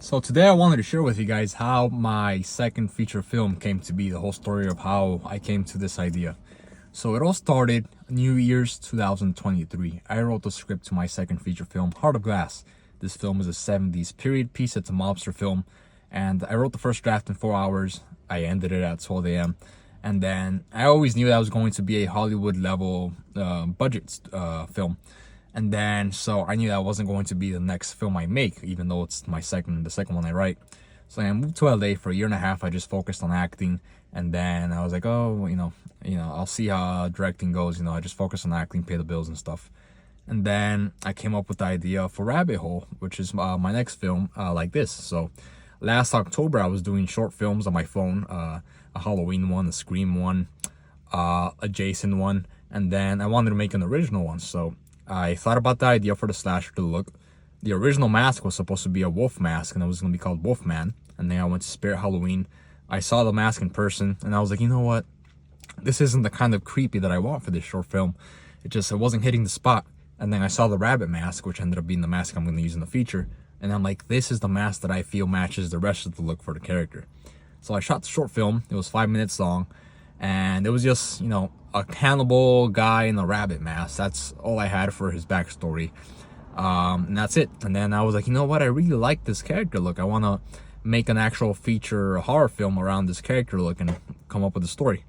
So today I wanted to share with you guys how my second feature film came to be, the whole story of how I came to this idea. So it all started New Year's 2023. I wrote the script to my second feature film, Heart of Glass. This film is a 70s period piece. It's a mobster film. And I wrote the first draft in 4 hours. I ended it at 12 a.m. And then I always knew that was going to be a Hollywood level budget film. And then, so I knew that wasn't going to be the next film I make, even though it's the second one I write. So I moved to LA for a year and a half. I just focused on acting. And then I was like, oh, I'll see how directing goes. I just focus on acting, pay the bills and stuff. And then I came up with the idea for Rabbit Hole, which is my next film like this. So last October, I was doing short films on my phone, a Halloween one, a Scream one, a Jason one. And then I wanted to make an original one. So I thought about the idea for the slasher to look. The original mask was supposed to be a wolf mask, and it was going to be called Wolfman. And then I went to Spirit Halloween. I saw the mask in person, and I was like, you know what? This isn't the kind of creepy that I want for this short film. It wasn't hitting the spot. And then I saw the rabbit mask, which ended up being the mask I'm going to use in the feature. And I'm like, this is the mask that I feel matches the rest of the look for the character. So I shot the short film. It was 5 minutes long. And it was just, a cannibal guy in a rabbit mask. That's all I had for his backstory. And that's it. And then I was like, you know what? I really like this character look. I want to make an actual feature horror film around this character look and come up with a story.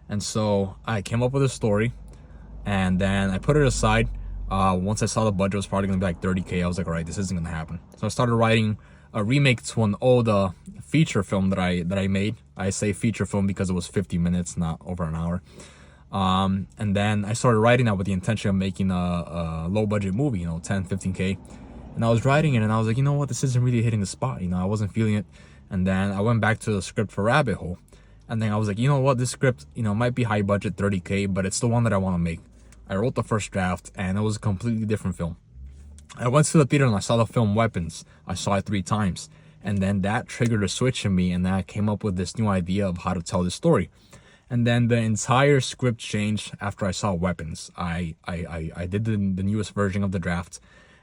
And so I came up with a story. And then I put it aside. Once I saw the budget was probably going to be like 30K, I was like, all right, this isn't going to happen. So I started writing a remake to an old feature film that I made. I say feature film because it was 50 minutes, not over an hour. And then I started writing that with the intention of making a low budget movie, 10, 15K. And I was writing it and I was like, you know what, this isn't really hitting the spot. I wasn't feeling it. And then I went back to the script for Rabbit Hole. And then I was like, you know what, this script, might be high budget, 30K, but it's the one that I want to make. I wrote the first draft and it was a completely different film. I went to the theater and I saw the film Weapons. I saw it 3 times. And then that triggered a switch in me, and then I came up with this new idea of how to tell this story. And then the entire script changed after I saw Weapons. I did the newest version of the draft,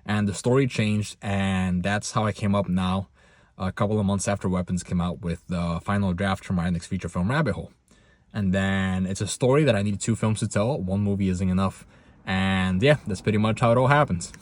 and the story changed, and that's how I came up now, a couple of months after Weapons came out, with the final draft for my next feature film, Rabbit Hole. And then it's a story that I need 2 films to tell. 1 movie isn't enough. And yeah, that's pretty much how it all happens.